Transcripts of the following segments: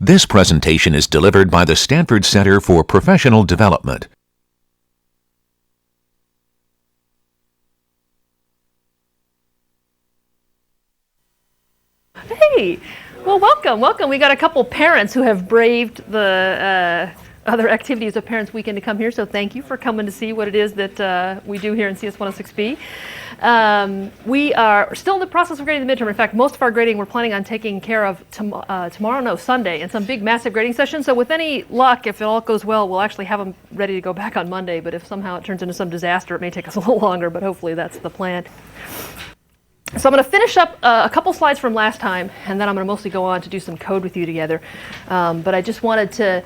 This presentation is delivered by the Stanford Center for Professional Development. Hey, well, welcome. We got a couple parents who have braved the other activities of Parents Weekend to come here, so thank you for coming to see what it is that we do here in CS106B. We are still in the process of grading the midterm. In fact, most of our grading we're planning on taking care of Sunday, in some big, massive grading session. So with any luck, if it all goes well, we'll actually have them ready to go back on Monday. But if somehow it turns into some disaster, it may take us a little longer, but hopefully that's the plan. So I'm going to finish up a couple slides from last time, and then I'm going to mostly go on to do some code with you together. But I just wanted to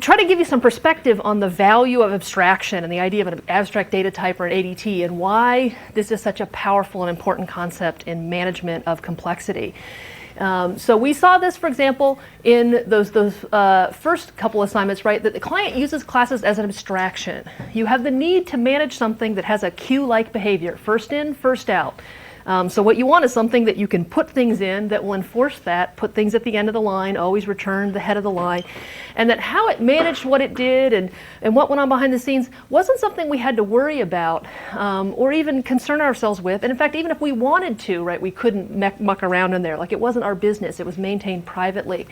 try to give you some perspective on the value of abstraction and the idea of an abstract data type or an ADT, and why this is such a powerful and important concept in management of complexity. So we saw this, for example, in those first couple assignments, right, that the client uses classes as an abstraction. You have the need to manage something that has a queue-like behavior, first in, first out. So what you want is something that you can put things in that will enforce that, put things at the end of the line, always return the head of the line, and that how it managed what it did and what went on behind the scenes wasn't something we had to worry about or even concern ourselves with. And in fact, even if we wanted to, right, we couldn't muck around in there. Like, it wasn't our business. It was maintained privately.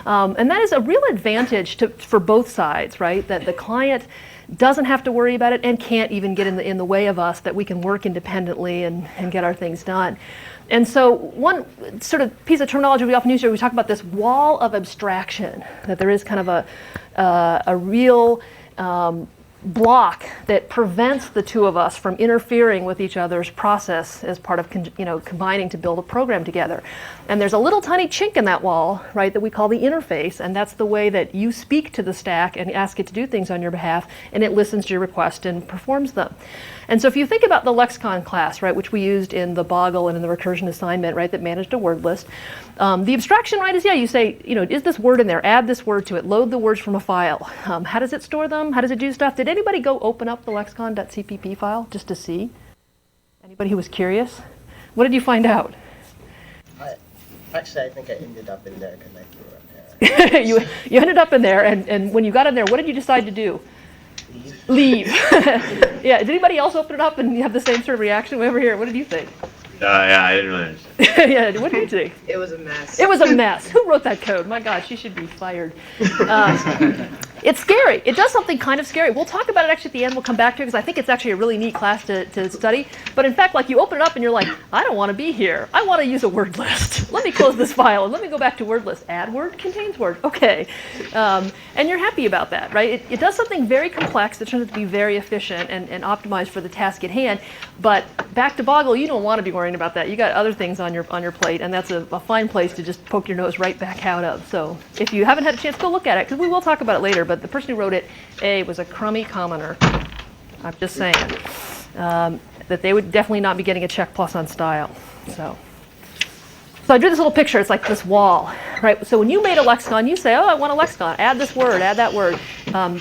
And that is a real advantage for both sides, right, that the client doesn't have to worry about it and can't even get in the way of us, that we can work independently and get our things done. And so one sort of piece of terminology we often use here, we talk about this wall of abstraction, that there is kind of a real block that prevents the two of us from interfering with each other's process as part of combining to build a program together. And there's a little tiny chink in that wall, right, that we call the interface, and that's the way that you speak to the stack and ask it to do things on your behalf, and it listens to your request and performs them. And so if you think about the lexicon class, right, which we used in the Boggle and in the recursion assignment, right, that managed a word list, the abstraction, right, is, you say, is this word in there? Add this word to it. Load the words from a file. How does it store them? How does it do stuff? Did anybody go open up the lexicon.cpp file just to see? Anybody who was curious? What did you find out? Actually, I think I ended up in there because I threw up there. you ended up in there, and when you got in there, what did you decide to do? Leave. Yeah, did anybody else open it up and have the same sort of reaction? Over here, what did you think? Yeah, I didn't really understand. Yeah, what did you think? It was a mess. It was a mess. Who wrote that code? My God, she should be fired. It's scary. It does something kind of scary. We'll talk about it actually at the end. We'll come back to it because I think it's actually a really neat class to study. But in fact, like, you open it up and you're like, I don't want to be here. I want to use a word list. Let me close this file and let me go back to word list. Add word, contains word. Okay. And you're happy about that, right? It does something very complex that turns out to be very efficient and optimized for the task at hand. But back to Boggle, you don't want to be worrying about that. You got other things on your plate, and that's a fine place to just poke your nose right back out of. So if you haven't had a chance, go look at it, because we will talk about it later. But the person who wrote it, was a crummy commenter. I'm just saying that they would definitely not be getting a check plus on style. So I drew this little picture. It's like this wall, right? So when you made a lexicon, you say, oh, I want a lexicon. Add this word, add that word.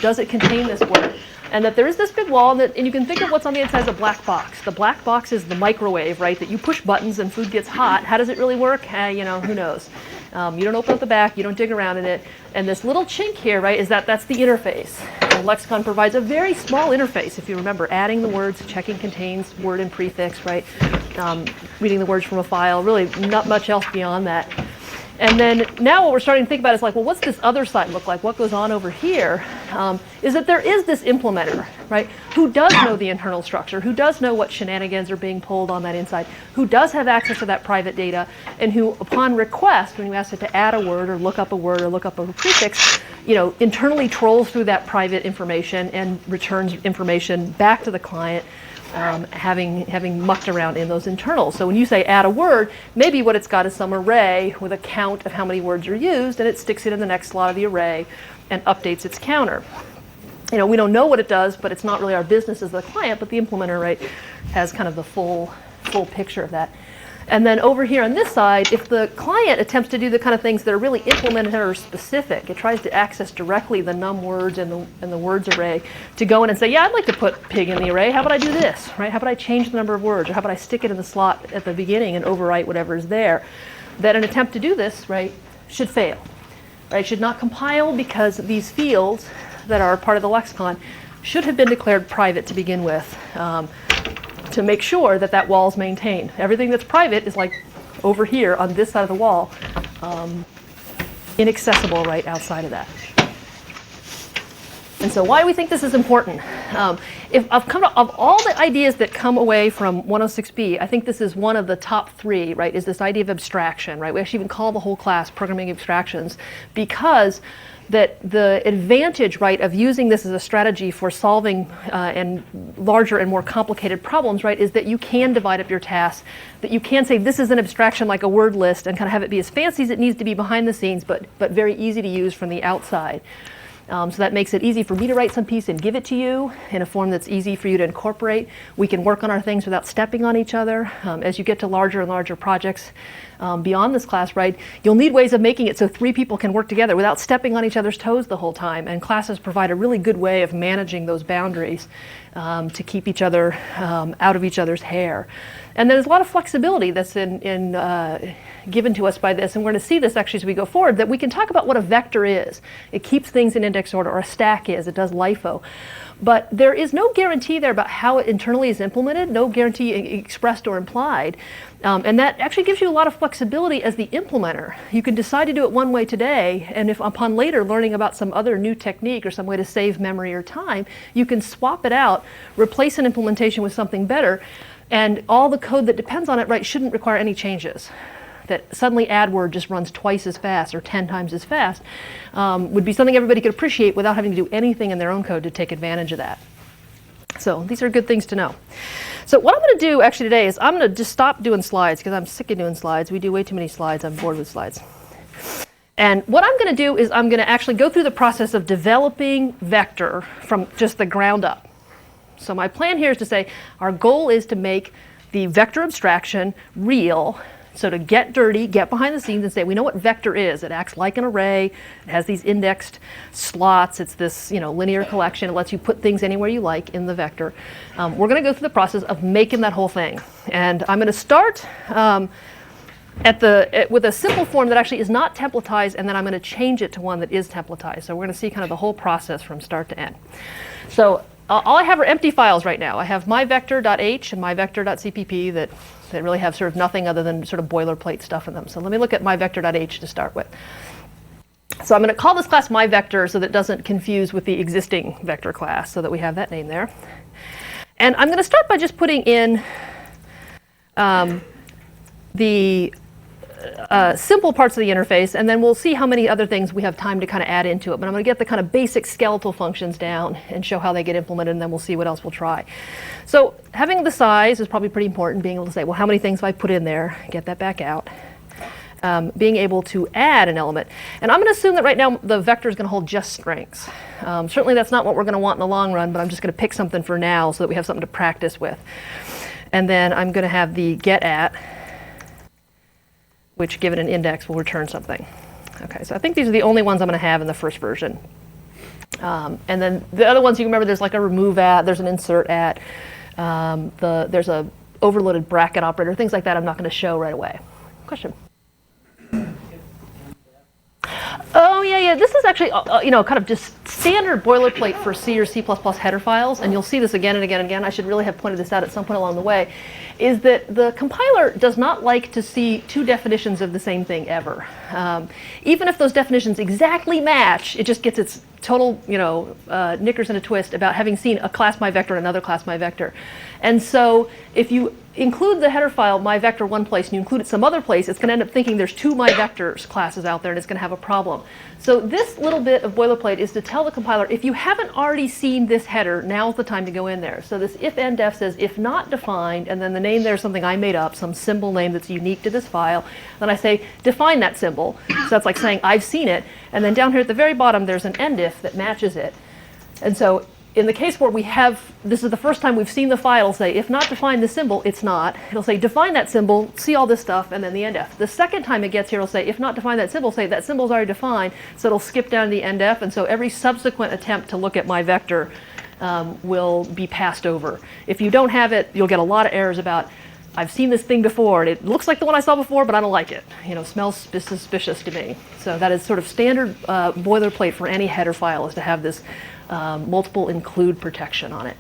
Does it contain this word? And that there is this big wall, and you can think of what's on the inside as a black box. The black box is the microwave, right, that you push buttons and food gets hot. How does it really work? Who knows? You don't open up the back, you don't dig around in it. And this little chink here, right, is that's the interface. And lexicon provides a very small interface, if you remember, adding the words, checking contains, word and prefix, right, reading the words from a file, really not much else beyond that. And then now what we're starting to think about is like, well, what's this other side look like? What goes on over here? Is that there is this implementer, right, who does know the internal structure, who does know what shenanigans are being pulled on that inside, who does have access to that private data, and who, upon request, when you ask it to add a word or look up a word or look up a prefix, internally trolls through that private information and returns information back to the client, having mucked around in those internals. So when you say add a word, maybe what it's got is some array with a count of how many words are used, and it sticks it in the next slot of the array and updates its counter. We don't know what it does, but it's not really our business as the client, but the implementer, right, has kind of the full picture of that. And then over here on this side, if the client attempts to do the kind of things that are really implementer specific, it tries to access directly the num words and the words array to go in and say, yeah, I'd like to put pig in the array. How about I do this, right? How about I change the number of words? Or how about I stick it in the slot at the beginning and overwrite whatever is there? That an attempt to do this, right, should fail. Right? Should not compile because these fields that are part of the lexicon should have been declared private to begin with, to make sure that that wall is maintained. Everything that's private is like over here on this side of the wall, inaccessible right outside of that. And so why do we think this is important? Of all the ideas that come away from 106B, I think this is one of the top 3, right, is this idea of abstraction, right? We actually even call the whole class programming abstractions because that the advantage, right, of using this as a strategy for solving and larger and more complicated problems, right, is that you can divide up your tasks, that you can say this is an abstraction like a word list and kind of have it be as fancy as it needs to be behind the scenes, but very easy to use from the outside. So that makes it easy for me to write some piece and give it to you in a form that's easy for you to incorporate. We can work on our things without stepping on each other. As you get to larger and larger projects beyond this class, right, you'll need ways of making it so 3 people can work together without stepping on each other's toes the whole time. And classes provide a really good way of managing those boundaries to keep each other out of each other's hair. And there's a lot of flexibility that's given to us by this, and we're going to see this actually as we go forward, that we can talk about what a vector is. It keeps things in index order, or a stack is. It does LIFO. But there is no guarantee there about how it internally is implemented, no guarantee expressed or implied. And that actually gives you a lot of flexibility as the implementer. You can decide to do it one way today, and if upon later learning about some other new technique or some way to save memory or time, you can swap it out, replace an implementation with something better, and all the code that depends on it, right, shouldn't require any changes. That suddenly AdWord just runs twice as fast or 10 times as fast would be something everybody could appreciate without having to do anything in their own code to take advantage of that. So these are good things to know. So what I'm going to do actually today is I'm going to just stop doing slides because I'm sick of doing slides. We do way too many slides. I'm bored with slides. And what I'm going to do is I'm going to actually go through the process of developing vector from just the ground up. So my plan here is to say our goal is to make the vector abstraction real. So to get dirty, get behind the scenes and say, we know what vector is. It acts like an array. It has these indexed slots. It's this linear collection. It lets you put things anywhere you like in the vector. We're going to go through the process of making that whole thing. And I'm going to start with a simple form that actually is not templatized, and then I'm going to change it to one that is templatized. So we're going to see kind of the whole process from start to end. So all I have are empty files right now. I have myvector.h and myvector.cpp that really have sort of nothing other than sort of boilerplate stuff in them. So let me look at myvector.h to start with. So I'm going to call this class myvector so that it doesn't confuse with the existing vector class, so that we have that name there. And I'm going to start by just putting in the simple parts of the interface, and then we'll see how many other things we have time to kind of add into it. But I'm going to get the kind of basic skeletal functions down and show how they get implemented, and then we'll see what else we'll try. So having the size is probably pretty important, being able to say, well, how many things have I put in there, get that back out. Being able to add an element. And I'm going to assume that right now the vector is going to hold just strings. Certainly that's not what we're going to want in the long run, but I'm just going to pick something for now so that we have something to practice with. And then I'm going to have the getAt, which given an index will return something. Okay, so I think these are the only ones I'm going to have in the first version. And then the other ones, you remember there's like a remove at, there's an insert at, there's a overloaded bracket operator, things like that I'm not going to show right away. Question? Oh, yeah. This is actually, kind of just standard boilerplate for C or C++ header files, and you'll see this again and again and again. I should really have pointed this out at some point along the way, is that the compiler does not like to see 2 definitions of the same thing ever. Even if those definitions exactly match, it just gets its total, knickers in a twist about having seen a class myvector and another class myvector. And so if you include the header file myvector one place and you include it some other place, it's going to end up thinking there's 2 myvectors classes out there, and it's going to have a problem. So this little bit of boilerplate is to tell the compiler, if you haven't already seen this header, now's the time to go in there. So this if-end-def says if not defined, and then the name there is something I made up, some symbol name that's unique to this file. Then I say define that symbol. So that's like saying I've seen it. And then down here at the very bottom there's an end-if that matches it. And so in the case where we have, this is the first time we've seen the file, it'll say if not define the symbol, it's not. It'll say define that symbol, see all this stuff, and then the end-if. The second time it gets here, it'll say if not define that symbol, say that symbol's already defined, so it'll skip down to the end-if, and so every subsequent attempt to look at my vector will be passed over. If you don't have it, you'll get a lot of errors about I've seen this thing before, and it looks like the one I saw before, but I don't like it. Smells suspicious to me. So that is sort of standard boilerplate for any header file, is to have this multiple include protection on it.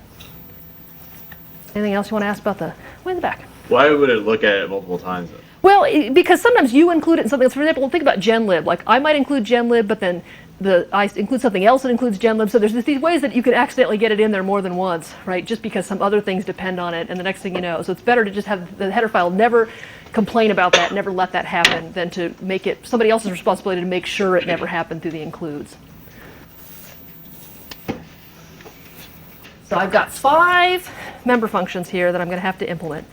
Anything else you want to ask about the way in the back? Why would it look at it multiple times? Well, because sometimes you include it in something else. For example, think about genlib. Like, I might include genlib, but then I include something else that includes genlib. So there's these ways that you can accidentally get it in there more than once, right? Just because some other things depend on it, and the next thing you know. So it's better to just have the header file never complain about that, never let that happen, than to make it somebody else's responsibility to make sure it never happened through the includes. So I've got 5 member functions here that I'm going to have to implement.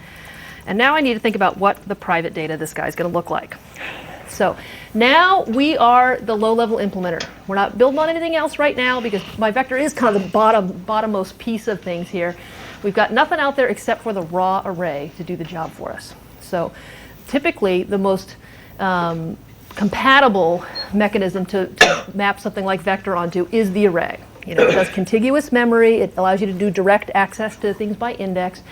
And now I need to think about what the private data this guy is going to look like. So now we are the low-level implementer. We're not building on anything else right now because my vector is kind of the bottommost piece of things here. We've got nothing out there except for the raw array to do the job for us. So typically the most compatible mechanism to map something like vector onto is the array. It does contiguous memory. It allows you to do direct access to things by index.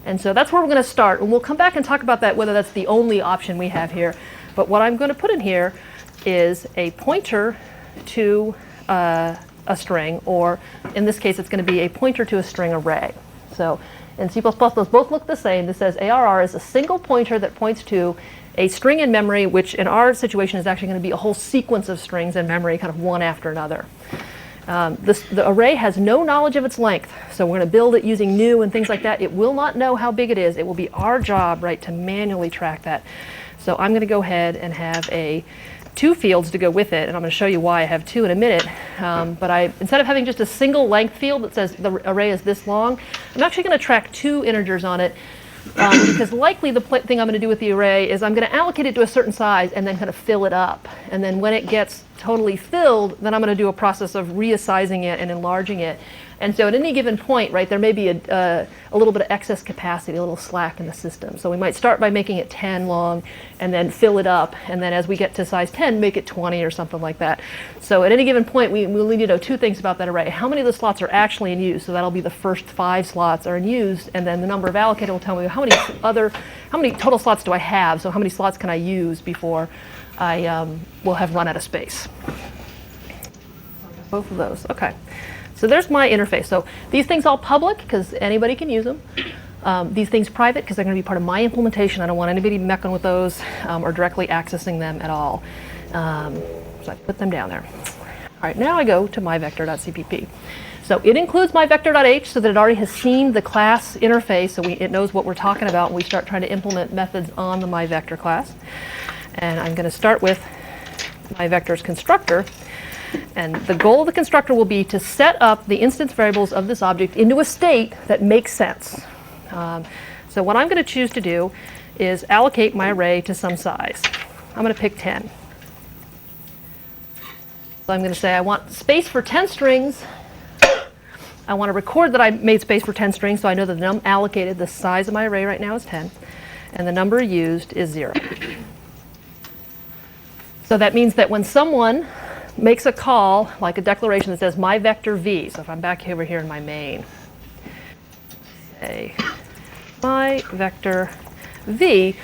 And so that's where we're going to start. And we'll come back and talk about that, whether that's the only option we have here. But what I'm going to put in here is a pointer to a string, or in this case, it's going to be a pointer to a string array. So in C++, those both look the same. This says ARR is a single pointer that points to a string in memory, which in our situation is actually going to be a whole sequence of strings in memory, kind of one after another. The array has no knowledge of its length, so we're going to build it using new and things like that. It will not know how big it is. It will be our job, right, to manually track that. So I'm going to go ahead and have 2 fields to go with it, and I'm going to show you why I have 2 in a minute. But instead of having just a single length field that says the array is this long, I'm actually going to track 2 integers on it. Because likely the thing I'm going to do with the array is I'm going to allocate it to a certain size and then kind of fill it up. And then when it gets totally filled, then I'm going to do a process of resizing it and enlarging it. And so at any given point, right, there may be a little bit of excess capacity, a little slack in the system. So we might start by making it 10 long and then fill it up. And then as we get to size 10, make it 20 or something like that. So at any given point, we'll need to know 2 things about that array. How many of the slots are actually in use? So that'll be the first 5 slots are in use. And then the number of allocated will tell me how many total slots do I have? So how many slots can I use before I will have run out of space? Both of those. OK. So there's my interface. So these things all public because anybody can use them. These things private because they're going to be part of my implementation. I don't want anybody messing with those or directly accessing them at all. So I put them down there. All right, now I go to myvector.cpp. So it includes myvector.h so that it already has seen the class interface, so it knows what we're talking about when we start trying to implement methods on the myvector class. And I'm going to start with myvector's constructor. And the goal of the constructor will be to set up the instance variables of this object into a state that makes sense. So what I'm going to choose to do is allocate my array to some size. I'm going to pick 10. So I'm going to say I want space for 10 strings. I want to record that I made space for 10 strings, so I know that the allocated, the size of my array right now is 10, and the number used is 0. So that means that when someone makes a call, like a declaration that says my vector v. So if I'm back over here in my main, say my vector v,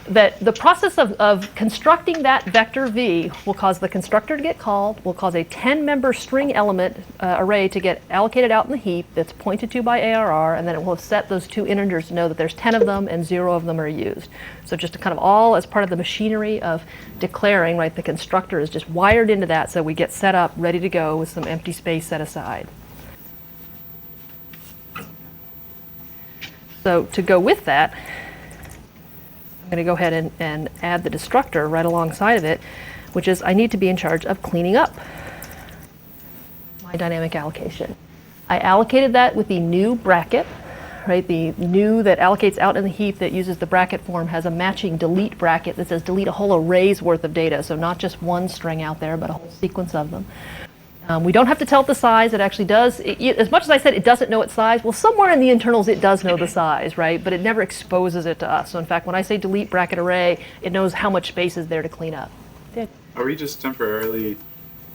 that the process of constructing that vector v will cause the constructor to get called, will cause a 10-member string element array to get allocated out in the heap that's pointed to by ARR, and then it will set those 2 integers to know that there's 10 of them and 0 of them are used. So just kind of all as part of the machinery of declaring, right, the constructor is just wired into that so we get set up, ready to go with some empty space set aside. So to go with that, I'm going to go ahead and add the destructor right alongside of it, which is I need to be in charge of cleaning up my dynamic allocation. I allocated that with the new bracket, right? The new that allocates out in the heap that uses the bracket form has a matching delete bracket that says delete a whole array's worth of data. So not just one string out there, but a whole sequence of them. We don't have to tell it the size. It actually does. As much as I said it doesn't know its size, well, somewhere in the internals it does know the size, right? But it never exposes it to us. So in fact, when I say delete bracket array, it knows how much space is there to clean up. Are we just temporarily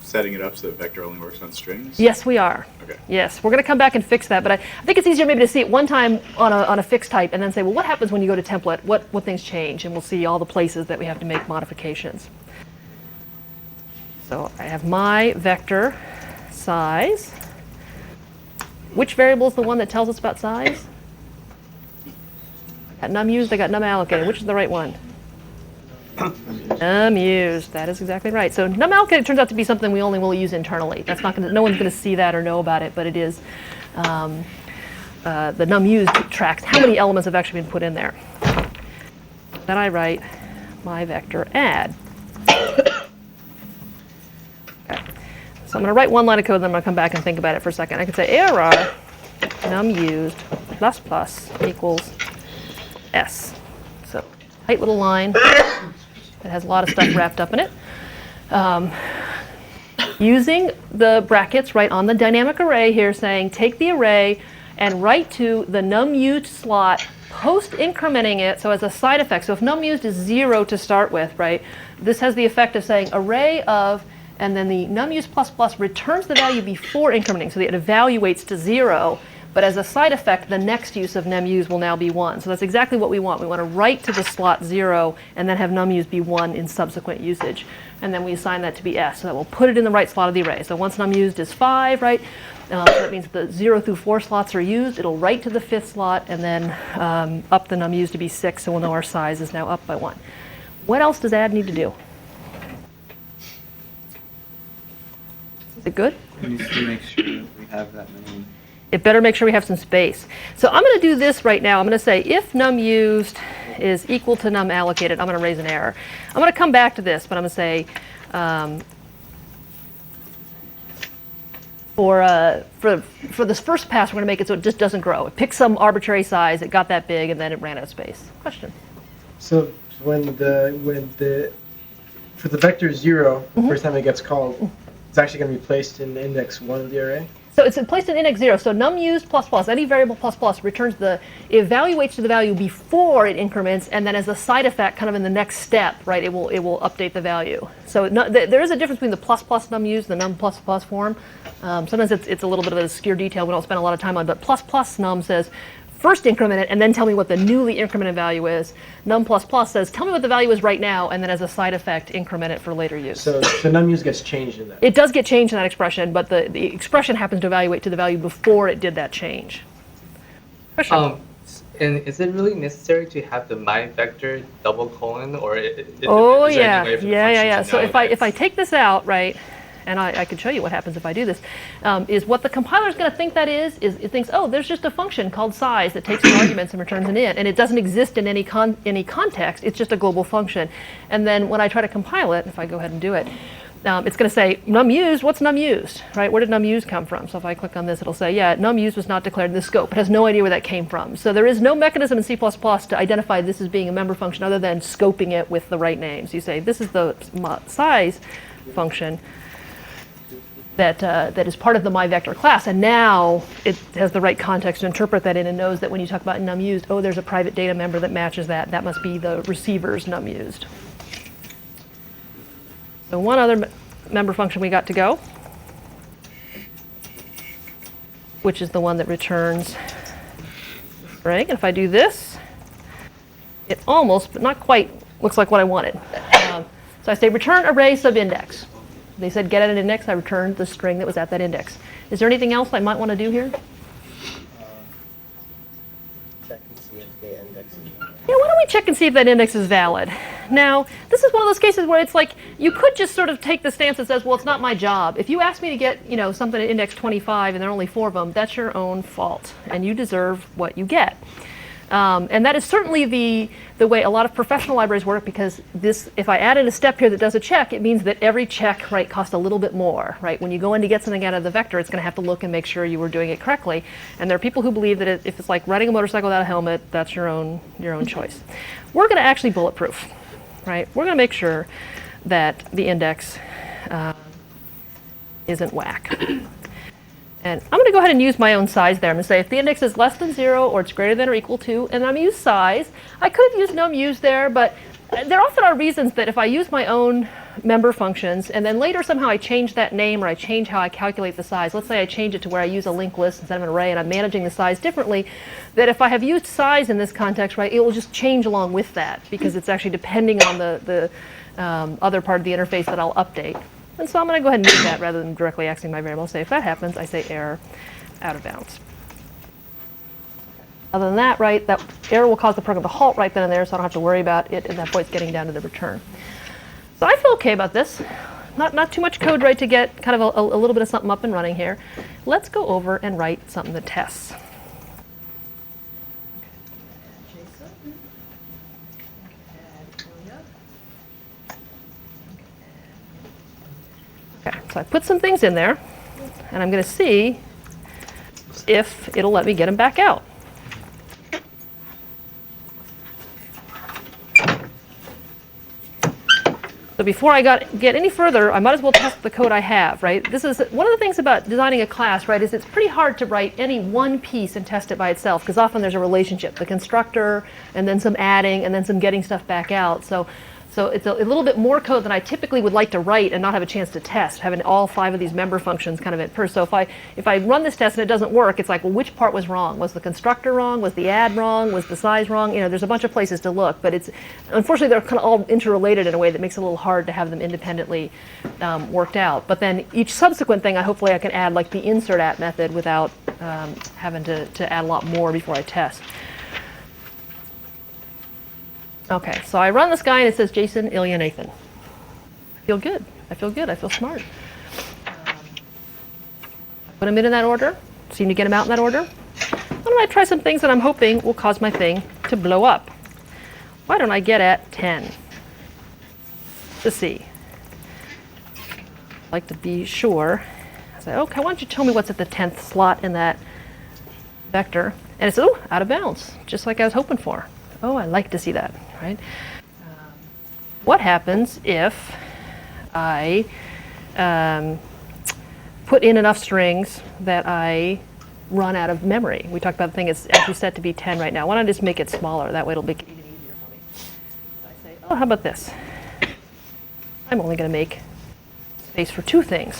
setting it up so that vector only works on strings? Yes, we are. Okay. Yes, we're going to come back and fix that, but I think it's easier maybe to see it one time on a fixed type and then say, well, what happens when you go to template? What things change? And we'll see all the places that we have to make modifications. So I have my vector size. Which variable is the one that tells us about size? Got num used, I got num allocated. Which is the right one? Num used. That is exactly right. So num allocated turns out to be something we only will use internally. That's not going to, no one's going to see that or know about it, but it is the num used tracks how many elements have actually been put in there. Then I write my vector add. Okay. So I'm going to write one line of code, then I'm going to come back and think about it for a second. I can say ARR num used plus plus equals S. So tight little line. It has a lot of stuff wrapped up in it. Using the brackets right on the dynamic array here, saying take the array and write to the num used slot, post incrementing it, so as a side effect. So if num used is 0 to start with, right, this has the effect of saying array of, and then the num used plus plus returns the value before incrementing, so that it evaluates to 0. But as a side effect, the next use of num used will now be 1. So that's exactly what we want. We want to write to the slot 0 and then have num used be 1 in subsequent usage. And then we assign that to be S, so that will put it in the right slot of the array. So once num used is 5, right, so that means the 0 through 4 slots are used. It'll write to the 5th slot and then up the num used to be 6, so we'll know our size is now up by 1. What else does add need to do? Is it good? We need to make sure we have that many. It better make sure we have some space. So I'm going to do this right now. I'm going to say if num used is equal to num allocated, I'm going to raise an error. I'm going to come back to this, but I'm going to say for this first pass, we're going to make it so it just doesn't grow. It picked some arbitrary size, it got that big, and then it ran out of space. Question? So for the vector 0, the first time it gets called, it's actually going to be placed in index 1 of the array? So it's placed in index 0. So num used plus plus, any variable plus plus returns evaluates to the value before it increments, and then as a side effect, kind of in the next step, right, it will update the value. So there is a difference between the plus plus num used, the num plus plus form. Sometimes it's a little bit of an obscure detail we don't spend a lot of time on, but plus plus num says first increment it and then tell me what the newly incremented value is. Num plus plus says tell me what the value is right now, and then as a side effect increment it for later use. So the num used gets changed in that? It does get changed in that expression, but the expression happens to evaluate to the value before it did that change. Question? And is it really necessary to have the my vector double colon, or is there yeah, any way for the yeah. function to So know if I take this out, right, and I could show you what happens if I do this, is what the compiler is going to think that is it thinks, oh, there's just a function called size that takes some arguments and returns an int, and it doesn't exist in any context. It's just a global function. And then when I try to compile it, if I go ahead and do it, it's going to say num used. What's num used, right? Where did num used come from? So if I click on this, it'll say, yeah, num used was not declared in the scope. It has no idea where that came from. So there is no mechanism in C++ to identify this as being a member function other than scoping it with the right names. You say this is the size function that is part of the myVector class, and now it has the right context to interpret that in and knows that when you talk about num used, oh, there's a private data member that matches that. That must be the receiver's num used. So one other member function we got to go, which is the one that returns string. And if I do this, it almost, but not quite, looks like what I wanted. So I say return array subindex. They said get at an index. I returned the string that was at that index. Is there anything else I might want to do here? Check and see if the index is valid. Yeah, why don't we check and see if that index is valid? Now, this is one of those cases where it's like you could just sort of take the stance that says, well, it's not my job. If you ask me to get, something at index 25 and there are only 4 of them, that's your own fault, and you deserve what you get. And that is certainly the way a lot of professional libraries work, because if I add in a step here that does a check, it means that every check, right, costs a little bit more, right? When you go in to get something out of the vector, it's going to have to look and make sure you were doing it correctly. And there are people who believe that if it's like riding a motorcycle without a helmet, that's your own choice. We're going to actually bulletproof, right? We're going to make sure that the index isn't whack. And I'm going to go ahead and use my own size there. I'm going to say if the index is less than 0 or it's greater than or equal to, and I'm going to use size. I could have used num used there, but there often are reasons that if I use my own member functions, and then later somehow I change that name or I change how I calculate the size. Let's say I change it to where I use a linked list instead of an array and I'm managing the size differently, that if I have used size in this context, right, it will just change along with that because it's actually depending on the other part of the interface that I'll update. And so I'm going to go ahead and do that rather than directly accessing my variable. So if that happens, I say error out of bounds. Other than that, right, that error will cause the program to halt right then and there, so I don't have to worry about it at that point getting down to the return. So I feel okay about this. Not too much code, right, to get kind of a little bit of something up and running here. Let's go over and write something that tests. Okay, so I put some things in there, and I'm going to see if it'll let me get them back out. So before I get any further, I might as well test the code I have, right? This is one of the things about designing a class, right, is it's pretty hard to write any one piece and test it by itself, because often there's a relationship, the constructor, and then some adding, and then some getting stuff back out. So it's a little bit more code than I typically would like to write and not have a chance to test, having all 5 of these member functions kind of at first. So if I run this test and it doesn't work, it's like, well, which part was wrong? Was the constructor wrong? Was the add wrong? Was the size wrong? You know, there's a bunch of places to look, but it's unfortunately they're kind of all interrelated in a way that makes it a little hard to have them independently worked out. But then each subsequent thing, hopefully I can add like the insert at method without having to add a lot more before I test. Okay, so I run this guy and it says Jason, Ilya, Nathan. I feel good. I feel smart. Put them in that order. Seem to get them out in that order. Why don't I try some things that I'm hoping will cause my thing to blow up? Why don't I get at 10? To see. I'd like to be sure. I say, okay, why don't you tell me what's at the 10th slot in that vector? And it says, oh, out of bounds, just like I was hoping for. Oh, I like to see that, right? What happens if I put in enough strings that I run out of memory? We talked about the thing is actually set to be 10 right now. Why don't I just make it smaller? That way it'll make it even easier for me. So I say, oh, how about this? I'm only going to make space for 2 things.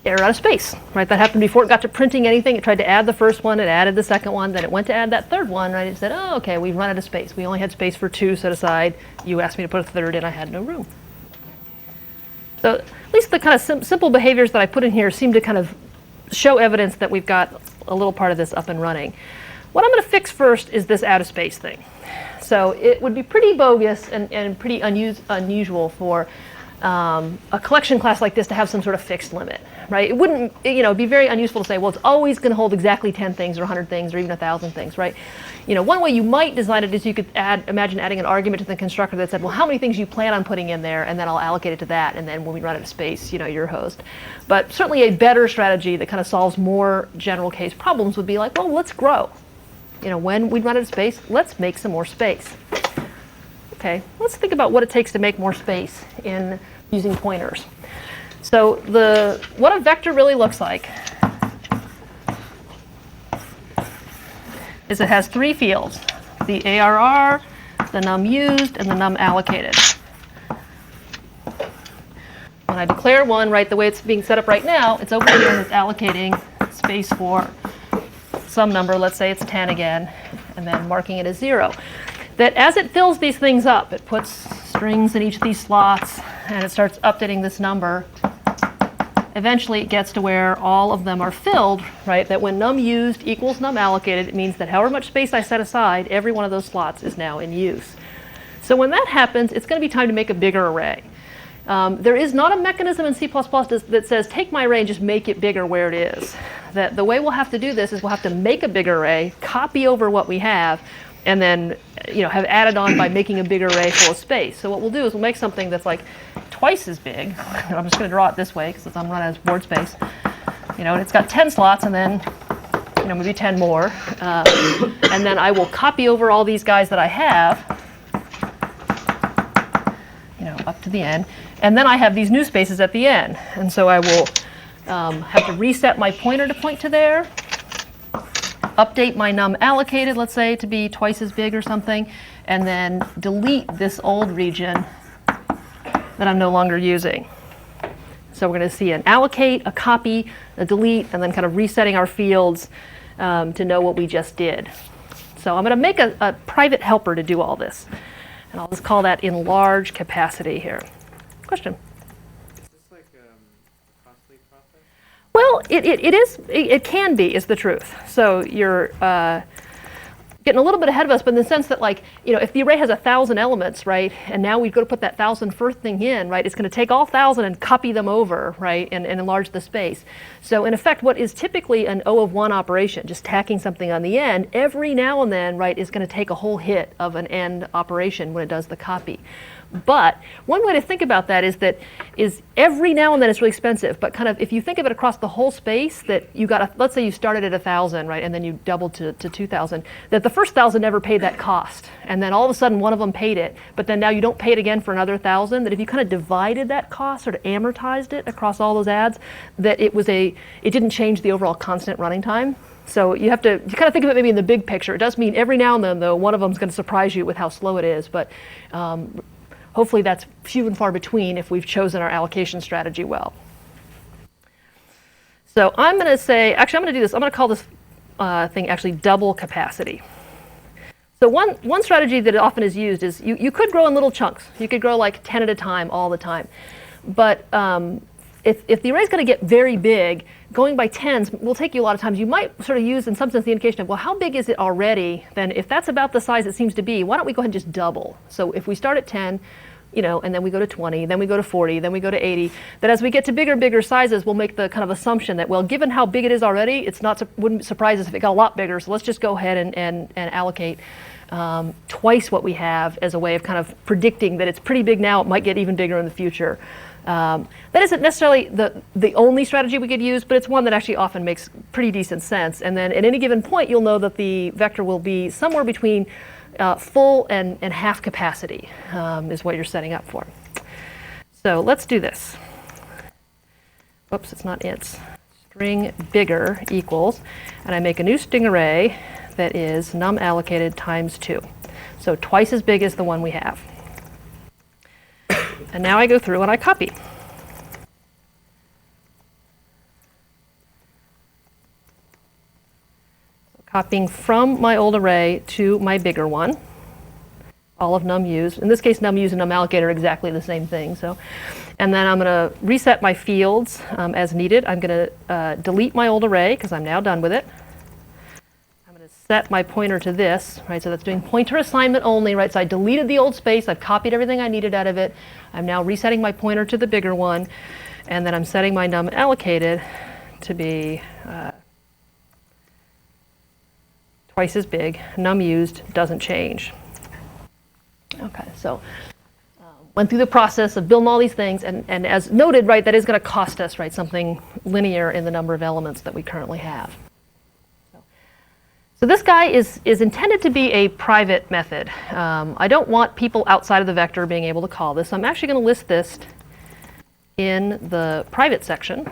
Error out of space, right? That happened before it got to printing anything. It tried to add the first one, it added the second one, then it went to add that third one, right? It said, oh, okay, we've run out of space. We only had space for 2 set aside. You asked me to put a third in, I had no room. So at least the kind of simple behaviors that I put in here seem to kind of show evidence that we've got a little part of this up and running. What I'm going to fix first is this out of space thing. So it would be pretty bogus and pretty unusual for a collection class like this to have some sort of fixed limit, right? It wouldn't, be very unuseful to say, well, it's always going to hold exactly 10 things or 100 things or even 1,000 things, right? One way you might design it is you could imagine adding an argument to the constructor that said, well, how many things you plan on putting in there, and then I'll allocate it to that, and then when we run out of space, you're host. But certainly a better strategy that kind of solves more general case problems would be like, well, let's grow. When we run out of space, let's make some more space. Okay, let's think about what it takes to make more space in using pointers. So what a vector really looks like is it has 3 fields: the ARR, the num used, and the num allocated. When I declare one, right, the way it's being set up right now, it's over here and it's allocating space for some number, let's say it's 10 again, and then marking it as 0. That as it fills these things up, it puts strings in each of these slots, and it starts updating this number. Eventually, it gets to where all of them are filled, right? That when num used equals num allocated, it means that however much space I set aside, every one of those slots is now in use. So when that happens, it's going to be time to make a bigger array. There is not a mechanism in C++ that says, take my array and just make it bigger where it is. That the way we'll have to do this is we'll have to make a bigger array, copy over what we have, and then have added on by making a bigger array full of space. So what we'll do is we'll make something that's like twice as big. I'm just going to draw it this way because I'm running out of board space. And it's got 10 slots and then maybe 10 more. And then I will copy over all these guys that I have up to the end. And then I have these new spaces at the end. And so I will have to reset my pointer to point to there. Update my num allocated, let's say, to be twice as big or something, and then delete this old region that I'm no longer using. So we're going to see an allocate, a copy, a delete, and then kind of resetting our fields to know what we just did. So I'm going to make a private helper to do all this. And I'll just call that enlarge capacity here. Question? Is this like a costly process? Well, it can be, is the truth. So you're getting a little bit ahead of us, but in the sense that, like, you know, if the array has 1,000 elements, right, and now we've got to put that 1,000 first thing in, right, it's going to take all 1,000 and copy them over, right, and enlarge the space. So in effect, what is typically an O of 1 operation, just tacking something on the end, every now and then, right, is going to take a whole hit of an end operation when it does the copy. But one way to think about that is every now and then it's really expensive, but kind of if you think of it across the whole space, that you got, let's say you started at 1,000, right, and then you doubled to 2,000, that the first 1,000 never paid that cost, and then all of a sudden one of them paid it, but then now you don't pay it again for another 1,000, that if you kind of divided that cost, sort of amortized it across all those ads, that it didn't change the overall constant running time. So you kind of think of it maybe in the big picture. It does mean every now and then, though, one of them is going to surprise you with how slow it is, but hopefully that's few and far between if we've chosen our allocation strategy well. So I'm going to say, actually I'm going to do this, I'm going to call this thing actually double capacity. So one strategy that often is used is you could grow in little chunks. You could grow like 10 at a time all the time. But if the array is going to get very big, going by tens will take you a lot of times. You might sort of use, in some sense, the indication of, well, how big is it already? Then if that's about the size it seems to be, why don't we go ahead and just double? So if we start at 10, you know, and then we go to 20, then we go to 40, then we go to 80, that as we get to bigger sizes, we'll make the kind of assumption that, well, given how big it is already, wouldn't surprise us if it got a lot bigger, so let's just go ahead and allocate twice what we have as a way of kind of predicting that it's pretty big now, it might get even bigger in the future. That isn't necessarily the only strategy we could use, but it's one that actually often makes pretty decent sense. And then at any given point, you'll know that the vector will be somewhere between full and half capacity is what you're setting up for. So let's do this. Oops, it's not its. String bigger equals, and I make a new string array that is num allocated times 2. So twice as big as the one we have. And now I go through and I copy. So copying from my old array to my bigger one. All of num used. In this case, num used and num allocated are exactly the same thing. So, and then I'm going to reset my fields as needed. I'm going to delete my old array because I'm now done with it. Set my pointer to this, right? So that's doing pointer assignment only, right? So I deleted the old space, I've copied everything I needed out of it. I'm now resetting my pointer to the bigger one, and then I'm setting my num allocated to be twice as big. Num used doesn't change. Okay, so went through the process of building all these things, and as noted, right, that is going to cost us, right, something linear in the number of elements that we currently have. So this guy is intended to be a private method. I don't want people outside of the vector being able to call this. So I'm actually going to list this in the private section.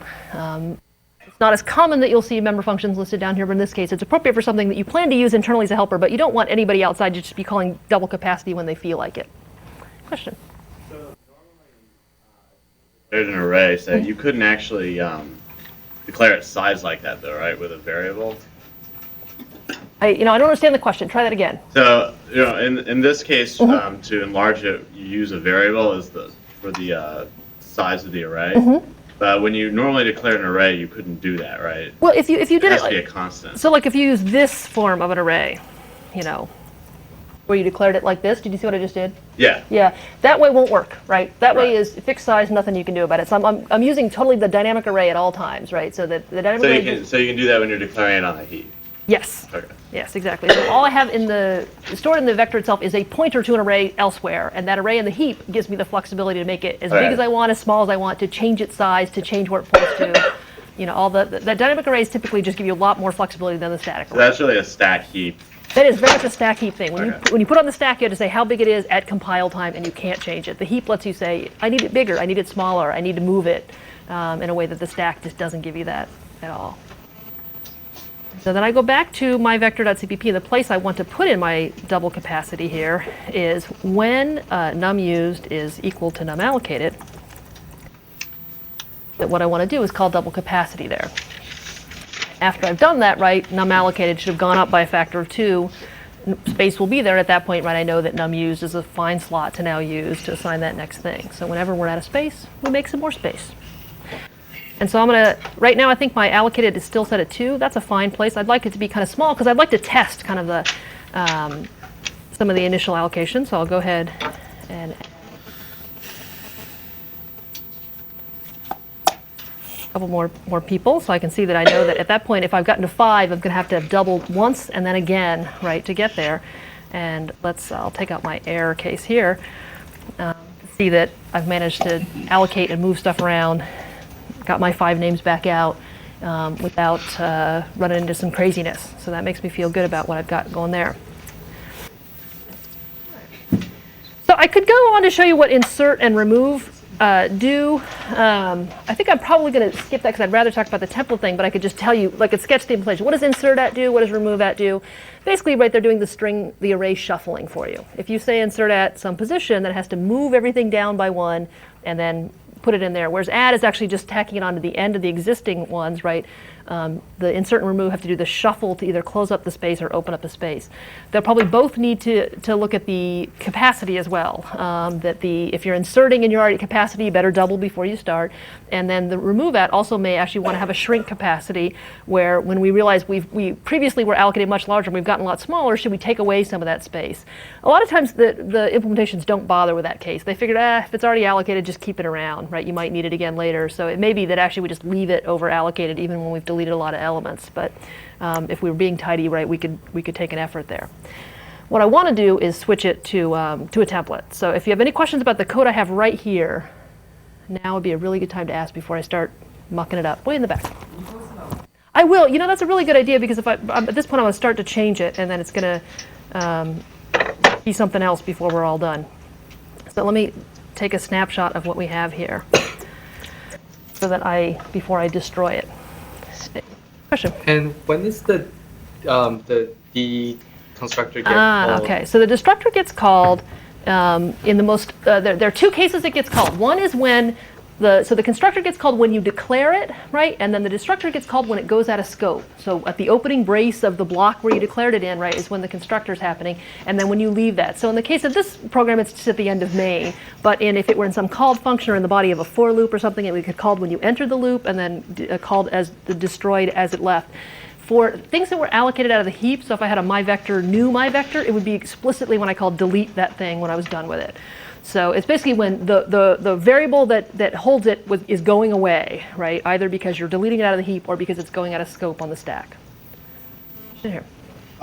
It's not as common that you'll see member functions listed down here, but in this case it's appropriate for something that you plan to use internally as a helper, but you don't want anybody outside to just be calling double capacity when they feel like it. Question? So normally, there's an array, so you couldn't actually declare its size like that, though, right, with a variable? I don't understand the question. Try that again. So, in this case, to enlarge it, you use a variable for the size of the array. But when you normally declare an array, you couldn't do that, right? Well, if you did it has it to be a constant. So like if you use this form of an array, where you declared it like this. Did you see what I just did? Yeah. Yeah, that way won't work, right? That way Right. is fixed size, nothing you can do about it. So I'm using totally the dynamic array at all times, right? So that the dynamic array. So you can do that when you're declaring it on a heap. Yes. Okay. Yes, exactly. So all I have stored in the vector itself is a pointer to an array elsewhere, and that array in the heap gives me the flexibility to make it as big as I want, as small as I want, to change its size, to change where it points to. All the dynamic arrays typically just give you a lot more flexibility than the static array. So that's really a stack heap. That is very much a stack heap thing. When Okay. you put on the stack, you have to say how big it is at compile time, and you can't change it. The heap lets you say, I need it bigger, I need it smaller, I need to move it in a way that the stack just doesn't give you that at all. So then I go back to my vector.cpp. The place I want to put in my double capacity here is when num used is equal to num allocated. That what I want to do is call double capacity there. After I've done that, right, num allocated should have gone up by a factor of 2. Space will be there at that point, right? I know that num used is a fine slot to now use to assign that next thing. So whenever we're out of space, we make some more space. And so I'm going to, right now I think my allocated is still set at 2. That's a fine place. I'd like it to be kind of small because I'd like to test kind of the some of the initial allocations. So I'll go ahead and a couple more people so I can see that I know that at that point if I've gotten to 5, I'm going to have doubled once and then again, right, to get there. And I'll take out my error case here to see that I've managed to allocate and move stuff around. Got my 5 names back out without running into some craziness. So that makes me feel good about what I've got going there. So I could go on to show you what insert and remove do. I think I'm probably going to skip that because I'd rather talk about the template thing, but I could just tell you, like, sketch the implementation. What does insert at do? What does remove at do? Basically, right, they're doing the array shuffling for you. If you say insert at some position, then it has to move everything down by 1 and then put it in there, whereas add is actually just tacking it onto the end of the existing ones, right? The insert and remove have to do the shuffle to either close up the space or open up the space. They'll probably both need to look at the capacity as well. If you're inserting in your already capacity, you better double before you start. And then the remove at also may actually want to have a shrink capacity where when we realize we previously were allocated much larger and we've gotten a lot smaller, should we take away some of that space? A lot of times the implementations don't bother with that case. They figured, if it's already allocated, just keep it around, right? You might need it again later. So it may be that actually we just leave it over allocated even when we've deleted a lot of elements. But if we were being tidy, right, we could take an effort there. What I want to do is switch it to a template. So if you have any questions about the code I have right here, now would be a really good time to ask before I start mucking it up. Way in the back. I will. You know, that's a really good idea because if at this point I'm going to start to change it and then it's going to be something else before we're all done. So let me take a snapshot of what we have here so that before I destroy it. Question? And when is the constructor get called? Okay. So the destructor gets called in the most. There are 2 cases it gets called. One is when the constructor gets called when you declare it, right? And then the destructor gets called when it goes out of scope. So at the opening brace of the block where you declared it in, right, is when the constructor is happening. And then when you leave that. So in the case of this program, it's just at the end of main. But if it were in some called function or in the body of a for loop or something, it would get called when you entered the loop and then called as destroyed as it left. For things that were allocated out of the heap, so if I had a myVector, new myVector, it would be explicitly when I called delete that thing when I was done with it. So it's basically when the variable that holds it is going away, right? Either because you're deleting it out of the heap or because it's going out of scope on the stack. Here.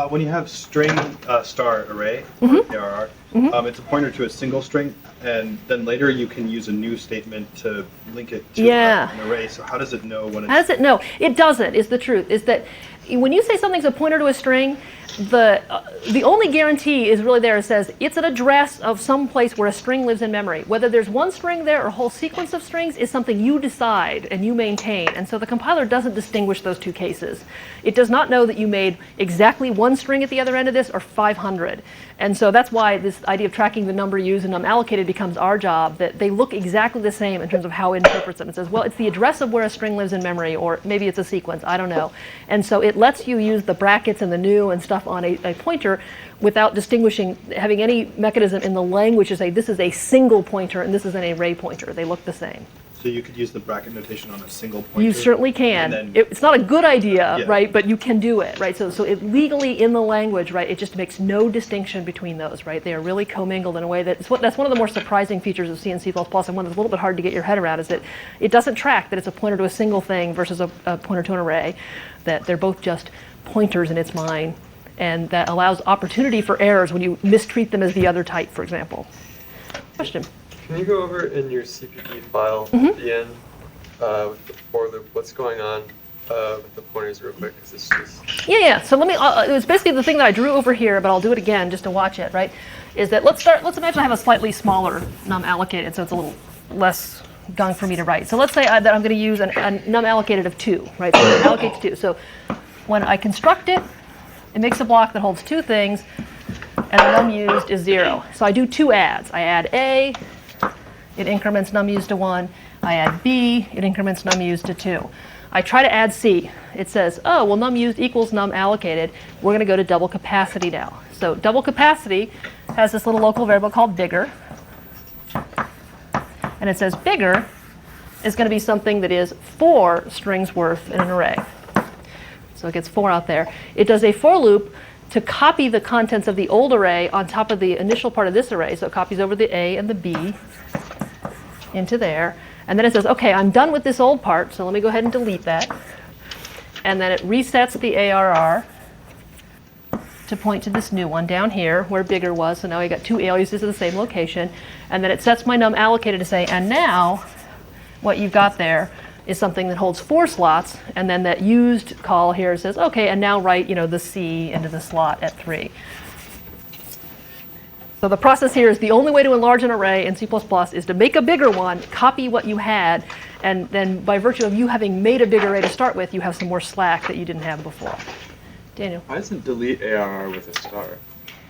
When you have string star array, ARR, it's a pointer to a single string, and then later you can use a new statement to link it to an array. So how does it know when it's... How does it know? It doesn't, is the truth. Is that when you say something's a pointer to a string, the only guarantee is really there. It says it's an address of some place where a string lives in memory. Whether there's one string there or a whole sequence of strings is something you decide and you maintain. And so the compiler doesn't distinguish those 2 cases. It does not know that you made exactly 1 string at the other end of this or 500. And so that's why this idea of tracking the number used and num allocated becomes our job, that they look exactly the same in terms of how it interprets them. It says, well, it's the address of where a string lives in memory, or maybe it's a sequence, I don't know. And so it lets you use the brackets and the new and stuff on a pointer without distinguishing, having any mechanism in the language to say this is a single pointer and this is an array pointer. They look the same. So you could use the bracket notation on a single pointer? You certainly can. It's not a good idea, right? But you can do it, right? So it legally in the language, right? It just makes no distinction between those, right? They are really commingled in a way that's one of the more surprising features of C and C++, and one that's a little bit hard to get your head around, is that it doesn't track that it's a pointer to a single thing versus a pointer to an array. That they're both just pointers in its mind, and that allows opportunity for errors when you mistreat them as the other type, for example. Question? Can you go over in your CPP file at the end with the for loop, what's going on with the pointers real quick? Because it's just... Yeah. So let me, it was basically the thing that I drew over here, but I'll do it again just to watch it, right? Is that let's imagine I have a slightly smaller num allocated, so it's a little less gunk for me to write. So let's say that I'm going to use a num allocated of 2, right? So allocate to 2. So when I construct it, it makes a block that holds two things, and the num used is 0. So I do two adds. I add A, it increments num used to 1. I add B, it increments num used to 2. I try to add C. It says, oh, well, num used equals num allocated. We're going to go to double capacity now. So double capacity has this little local variable called bigger. And it says bigger is going to be something that is 4 strings worth in an array. So it gets 4 out there. It does a for loop to copy the contents of the old array on top of the initial part of this array. So it copies over the A and the B into there. And then it says, OK, I'm done with this old part, so let me go ahead and delete that. And then it resets the ARR to point to this new one down here where bigger was. So now I got 2 aliases at the same location. And then it sets my num allocated to say, and now what you've got there is something that holds 4 slots. And then that used call here says, OK, and now write the C into the slot at 3. So the process here is the only way to enlarge an array in C++ is to make a bigger one, copy what you had, and then by virtue of you having made a bigger array to start with, you have some more slack that you didn't have before. Daniel? Why doesn't delete ARR with a star?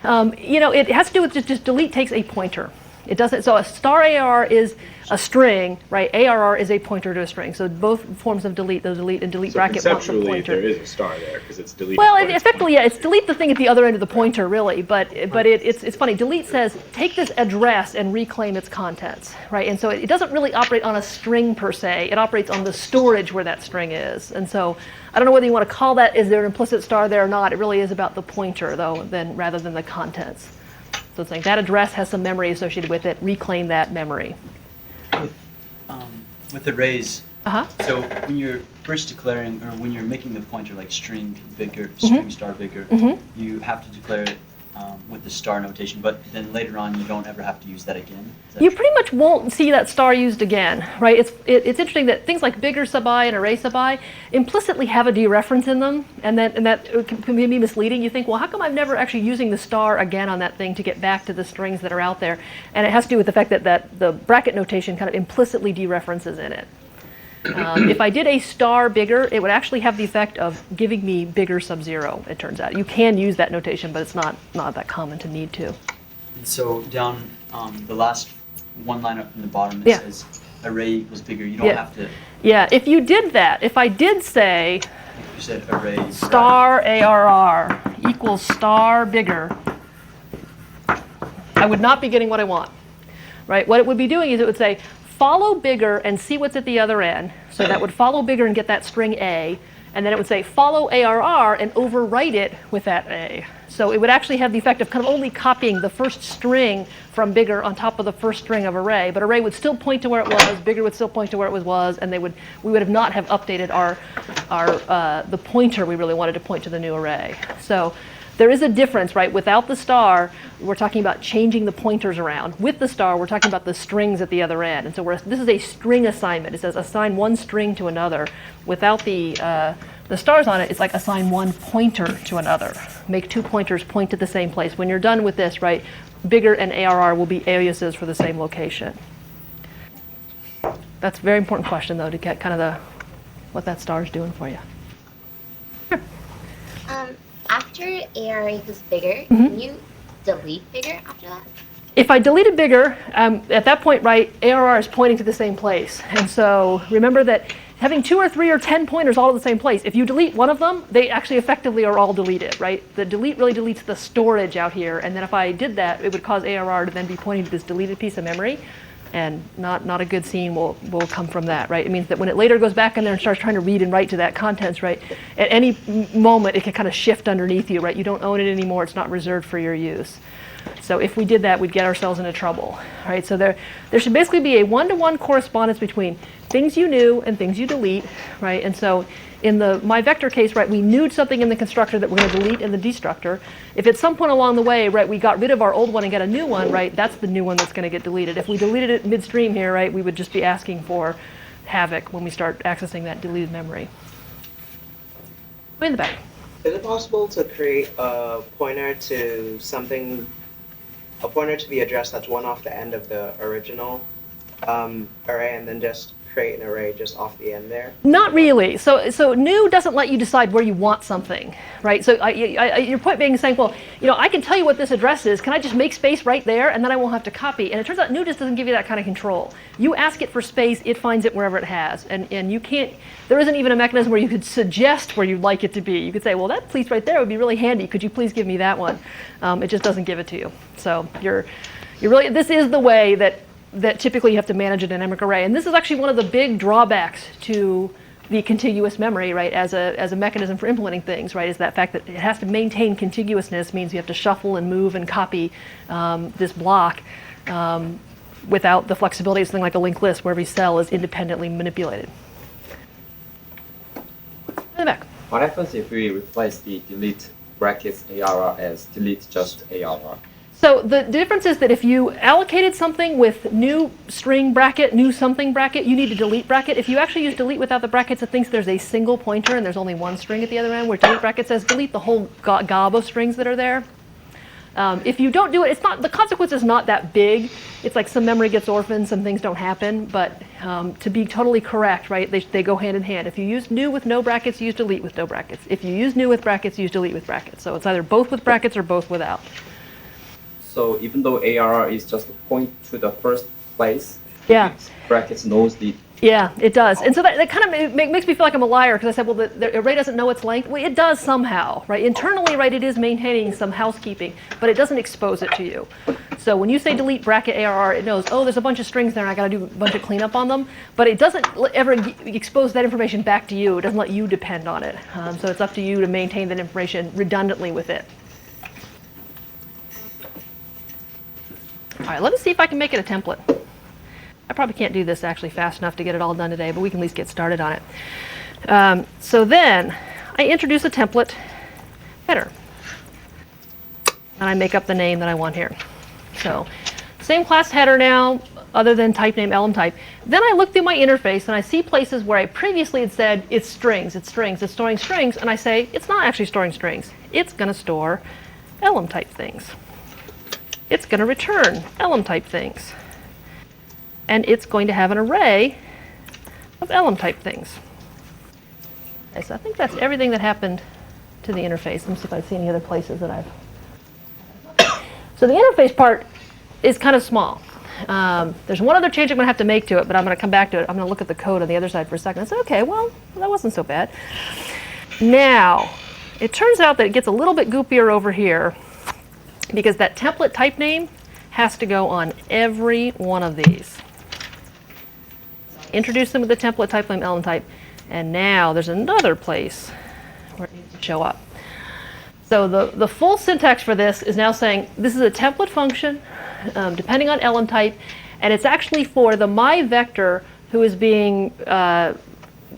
It has to do with just delete takes a pointer. It doesn't. So a star ARR is a string, right? ARR is a pointer to a string. So both forms of delete, the delete and delete So bracket want the conceptually, pointer. there is a star there because it's deleted. Well, but it's effectively, yeah, it's delete the thing at the other end of the pointer, really. But it's funny. Delete says take this address and reclaim its contents, right? And so it doesn't really operate on a string per se. It operates on the storage where that string is. And so I don't know whether you want to call that, is there an implicit star there or not? It really is about the pointer, though, rather than the contents. So it's like that address has some memory associated with it. Reclaim that memory. With arrays, Uh-huh. so when you're first declaring, or when you're making the pointer like string bigger, string star bigger, you have to declare it with the star notation, but then later on you don't ever have to use that again? Is that You true? pretty much won't see that star used again, right? It's interesting that things like bigger sub I and array sub I implicitly have a dereference in them, and that can be misleading. You think, well, how come I'm never actually using the star again on that thing to get back to the strings that are out there? And it has to do with the fact that the bracket notation kind of implicitly dereferences in it. If I did a star bigger, it would actually have the effect of giving me bigger sub-0, it turns out. You can use that notation, but it's not that common to need to. And so down the last one line up from the bottom, it says array equals bigger. You don't have to. Yeah, if you did that, if I did say You said array star ARR equals star bigger, I would not be getting what I want, right? What it would be doing is it would say follow bigger and see what's at the other end. So that would follow bigger and get that string A, and then it would say follow ARR and overwrite it with that A. So it would actually have the effect of kind of only copying the first string from bigger on top of the first string of array, but array would still point to where it was, bigger would still point to where it was, and we would have not have updated the pointer we really wanted to point to the new array. So there is a difference, right? Without the star, we're talking about changing the pointers around. With the star, we're talking about the strings at the other end. And so this is a string assignment. It says assign one string to another. Without the stars on it, it's like assign one pointer to another. Make 2 pointers point to the same place. When you're done with this, right, bigger and ARR will be aliases for the same location. That's a very important question, though, to get kind of what that star is doing for you. Sure. After ARR equals bigger, can you delete bigger after that? If I deleted bigger, at that point, right, ARR is pointing to the same place. And so remember that having 2 or 3 or 10 pointers all to the same place, if you delete one of them, they actually effectively are all deleted, right? The delete really deletes the storage out here. And then if I did that, it would cause ARR to then be pointing to this deleted piece of memory. And not a good scene will come from that, right? It means that when it later goes back in there and starts trying to read and write to that contents, right, at any moment it can kind of shift underneath you, right? You don't own it anymore. It's not reserved for your use. So if we did that, we'd get ourselves into trouble, right? So there should basically be a one-to-one correspondence between things you knew and things you delete, right? And so in the my vector case, right, we knew something in the constructor that we're going to delete in the destructor. If at some point along the way, right, we got rid of our old one and get a new one, right, that's the new one that's going to get deleted. If we deleted it midstream here, right, we would just be asking for havoc when we start accessing that deleted memory. Way in the back. Is it possible to create a pointer to something, a pointer to the address that's one off the end of the original array, and then just create an array just off the end there? Not really. So new doesn't let you decide where you want something, right? So your point being saying, well, I can tell you what this address is. Can I just make space right there, and then I won't have to copy? And it turns out new just doesn't give you that kind of control. You ask it for space, it finds it wherever it has, and you can't. There isn't even a mechanism where you could suggest where you'd like it to be. You could say, well, that piece right there would be really handy. Could you please give me that one? It just doesn't give it to you. So you're really. This is the way that typically you have to manage a dynamic array. And this is actually one of the big drawbacks to the contiguous memory, right, as a mechanism for implementing things, right, is that fact that it has to maintain contiguousness means you have to shuffle and move and copy this block without the flexibility of something like a linked list where every cell is independently manipulated. In the back. What happens if we replace the delete brackets ARR as delete just ARR? So the difference is that if you allocated something with new string bracket, new something bracket, you need a delete bracket. If you actually use delete without the brackets, it thinks there's a single pointer and there's only one string at the other end, where delete bracket says delete the whole gob of strings that are there. If you don't do it, the consequence is not that big. It's like some memory gets orphaned, some things don't happen, but to be totally correct, right, they go hand in hand. If you use new with no brackets, use delete with no brackets. If you use new with brackets, use delete with brackets. So it's either both with brackets or both without. So even though ARR is just a point to the first place, yeah, brackets knows the. Yeah, it does. And so that kind of makes me feel like I'm a liar, because I said, well, the array doesn't know its length. Well, it does somehow, right? Internally, right, it is maintaining some housekeeping, but it doesn't expose it to you. So when you say delete bracket ARR, it knows, oh, there's a bunch of strings there and I got to do a bunch of cleanup on them, but it doesn't ever expose that information back to you. It doesn't let you depend on it. So it's up to you to maintain that information redundantly with it. All right, let me see if I can make it a template. I probably can't do this actually fast enough to get it all done today, but we can at least get started on it. So then I introduce a template header, and I make up the name that I want here. So same class header now, other than type name elemtype. Then I look through my interface and I see places where I previously had said it's strings, it's strings, it's storing strings, and I say it's not actually storing strings. It's going to store elemtype things. It's going to return elemtype things. And it's going to have an array of elemtype things. Okay, so I think that's everything that happened to the interface. Let me see if I see any other places that I've... So the interface part is kind of small. There's one other change I'm going to have to make to it, but I'm going to come back to it. I'm going to look at the code on the other side for a second. I said, okay, well, that wasn't so bad. Now, it turns out that it gets a little bit goopier over here, because that template type name has to go on every one of these. Introduce them with the template type name element type, and now there's another place where it needs to show up. So the full syntax for this is now saying this is a template function depending on element type, and it's actually for the myVector who is being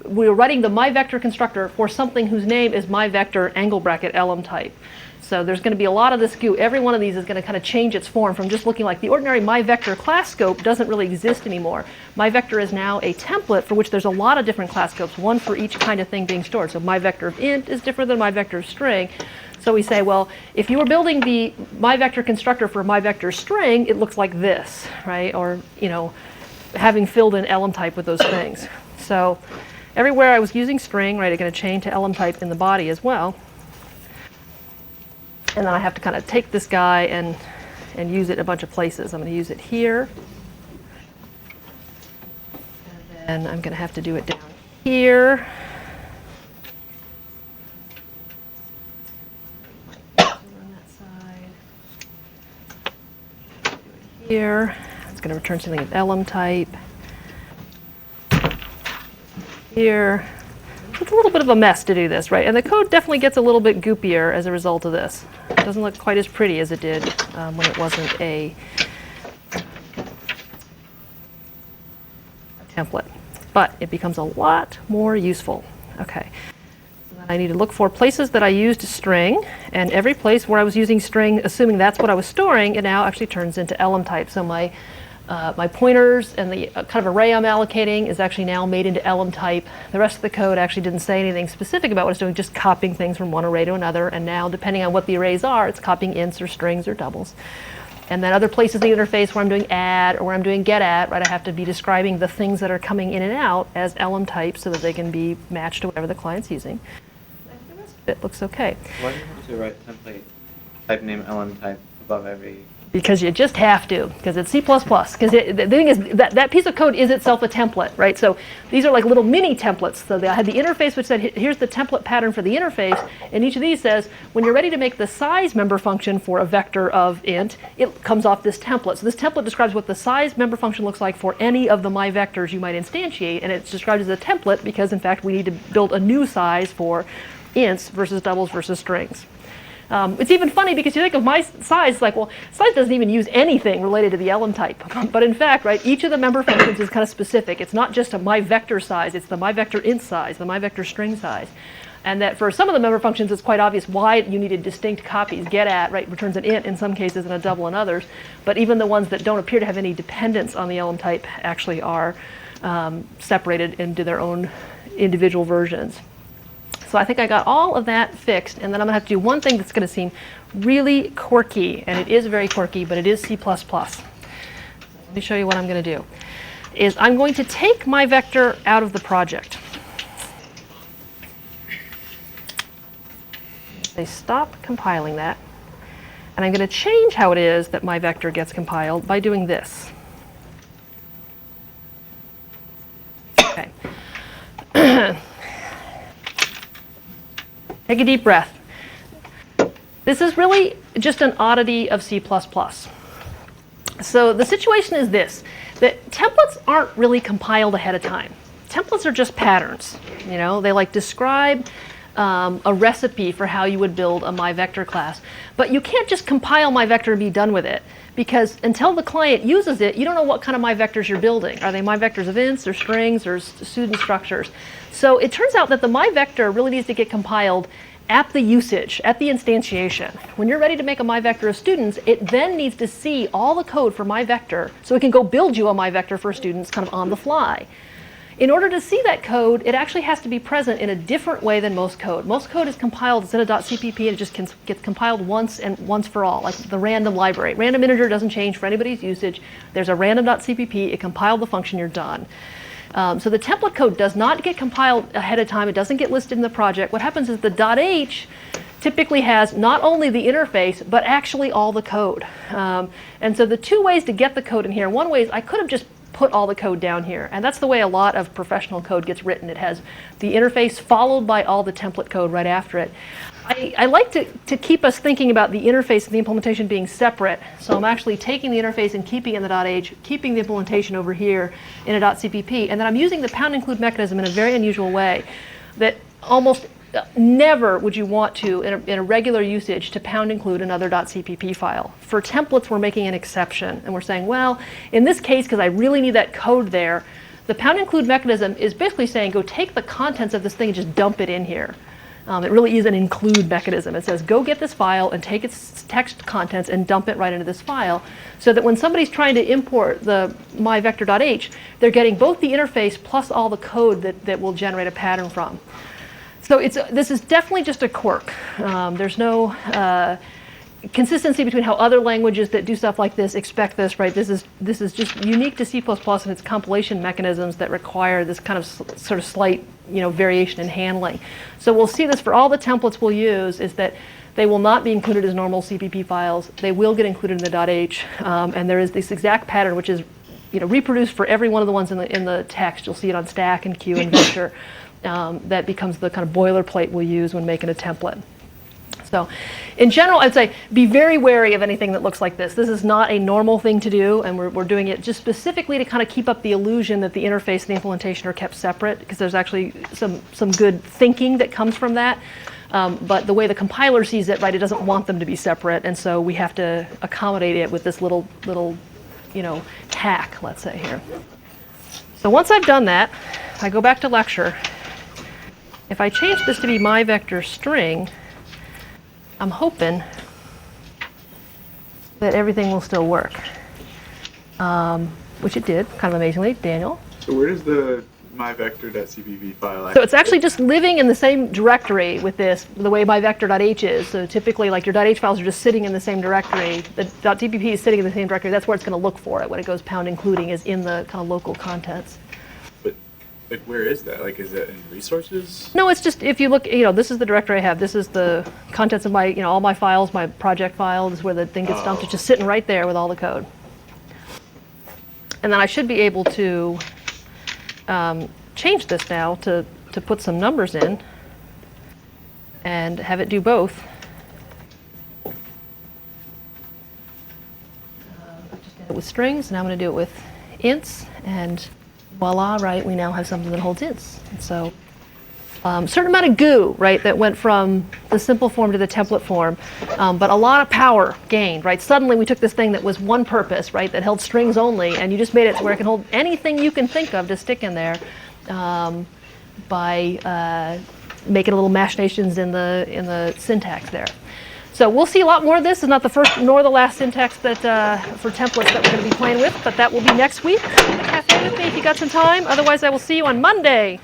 we're writing the myVector constructor for something whose name is myVector angle bracket element type. So there's going to be a lot of this goo. Every one of these is going to kind of change its form from just looking like the ordinary myVector class scope doesn't really exist anymore. MyVector is now a template for which there's a lot of different class scopes, one for each kind of thing being stored. So myVector of int is different than myVector of string. So we say, well, if you were building the myVector constructor for myVector string, it looks like this, right? Or, having filled in element type with those things. So everywhere I was using string, right, I'm going to change to element type in the body as well. And then I have to kind of take this guy and use it in a bunch of places. I'm going to use it here. And then I'm going to have to do it down here. On that side. Do it here. It's going to return something with element type. Here. It's a little bit of a mess to do this, right? And the code definitely gets a little bit goopier as a result of this. It doesn't look quite as pretty as it did when it wasn't a template. But it becomes a lot more useful. Okay. So then I need to look for places that I used string, and every place where I was using string, assuming that's what I was storing, it now actually turns into element type. So my pointers and the kind of array I'm allocating is actually now made into element type. The rest of the code actually didn't say anything specific about what it's doing, just copying things from one array to another. And now, depending on what the arrays are, it's copying ints or strings or doubles. And then other places in the interface where I'm doing add or where I'm doing get at, right, I have to be describing the things that are coming in and out as elem types so that they can be matched to whatever the client's using. The rest of it looks okay. Why do you have to write template type name element type above every? Because you just have to, because it's C++. Because the thing is, that piece of code is itself a template, right? So these are like little mini templates. So I had the interface which said, here's the template pattern for the interface. And each of these says, when you're ready to make the size member function for a vector of int, it comes off this template. So this template describes what the size member function looks like for any of the my vectors you might instantiate. And it's described as a template because, in fact, we need to build a new size for ints versus doubles versus strings. It's even funny because you think of my size, like, well, size doesn't even use anything related to the elem type. But in fact, right, each of the member functions is kind of specific. It's not just a my vector size, it's the my vector int size, the my vector string size. And that for some of the member functions, it's quite obvious why you needed distinct copies. Get at, right, returns an int in some cases and a double in others. But even the ones that don't appear to have any dependence on the elem type actually are separated into their own individual versions. So I think I got all of that fixed, and then I'm going to have to do one thing that's going to seem really quirky, and it is very quirky, but it is C++. Let me show you what I'm going to do. Is I'm going to take my vector out of the project. Say stop compiling that, and I'm going to change how it is that my vector gets compiled by doing this. Okay. Take a deep breath. This is really just an oddity of C++. So the situation is this, that templates aren't really compiled ahead of time. Templates are just patterns. You know, they like describe a recipe for how you would build a myVector class. But you can't just compile myVector and be done with it, because until the client uses it, you don't know what kind of myVectors you're building. Are they myVectors of ints or strings or student structures? So it turns out that the myVector really needs to get compiled at the usage, at the instantiation. When you're ready to make a myVector of students, it then needs to see all the code for myVector so it can go build you a myVector for students kind of on the fly. In order to see that code, it actually has to be present in a different way than most code. Most code is compiled, it's in a .cpp, and it just gets compiled once and once for all, like the random library. Random integer doesn't change for anybody's usage. There's a random.cpp, it compiled the function, you're done. So the template code does not get compiled ahead of time. It doesn't get listed in the project. What happens is the .h typically has not only the interface, but actually all the code. And so the two ways to get the code in here, one way is I could have just put all the code down here. And that's the way a lot of professional code gets written. It has the interface followed by all the template code right after it. I like to keep us thinking about the interface and the implementation being separate. So I'm actually taking the interface and keeping it in the .h, keeping the implementation over here in a .cpp, and then I'm using the pound include mechanism in a very unusual way that almost never would you want to, in a regular usage, to pound include another .cpp file. For templates, we're making an exception, and we're saying, well, in this case, because I really need that code there, the pound include mechanism is basically saying, go take the contents of this thing and just dump it in here. It really is an include mechanism. It says, go get this file and take its text contents and dump it right into this file, so that when somebody's trying to import the myVector.h, they're getting both the interface plus all the code that will generate a pattern from. So this is definitely just a quirk. There's no consistency between how other languages that do stuff like this expect this, right? This is just unique to C++ and its compilation mechanisms that require this kind of sort of slight, variation in handling. So we'll see this for all the templates we'll use, is that they will not be included as normal CPP files. They will get included in the .h, and there is this exact pattern which is reproduced for every one of the ones in the text. You'll see it on stack and queue and vector. That becomes the kind of boilerplate we'll use when making a template. So in general, I'd say be very wary of anything that looks like this. This is not a normal thing to do, and we're doing it just specifically to kind of keep up the illusion that the interface and the implementation are kept separate, because there's actually some good thinking that comes from that. But the way the compiler sees it, right, it doesn't want them to be separate, and so we have to accommodate it with this little hack, let's say here. So once I've done that, I go back to lecture. If I change this to be myVector string, I'm hoping that everything will still work, which it did, kind of amazingly. Daniel? So where does the myvector.cpp file? So it's actually just living in the same directory with this, the way myvector.h is. So typically, like your .h files are just sitting in the same directory. The .tpp is sitting in the same directory. That's where it's going to look for it when it goes pound including is in the kind of local contents. But like, where is that? Like, is that in resources? No, it's just if you look, this is the directory I have. This is the contents of my, all my files, my project file. This is where the thing gets dumped. It's just sitting right there with all the code. And then I should be able to change this now to put some numbers in and have it do both. Just did it with strings, and I'm going to do it with ints, and voila, right, we now have something that holds ints. And so certain amount of goo, right, that went from the simple form to the template form, but a lot of power gained, right? Suddenly we took this thing that was one purpose, right, that held strings only, and you just made it to where it can hold anything you can think of to stick in there by making little machinations in the syntax there. So we'll see a lot more of this. It's not the first nor the last syntax that for templates that we're going to be playing with, but that will be next week in the cafe with me if you got some time. Otherwise, I will see you on Monday.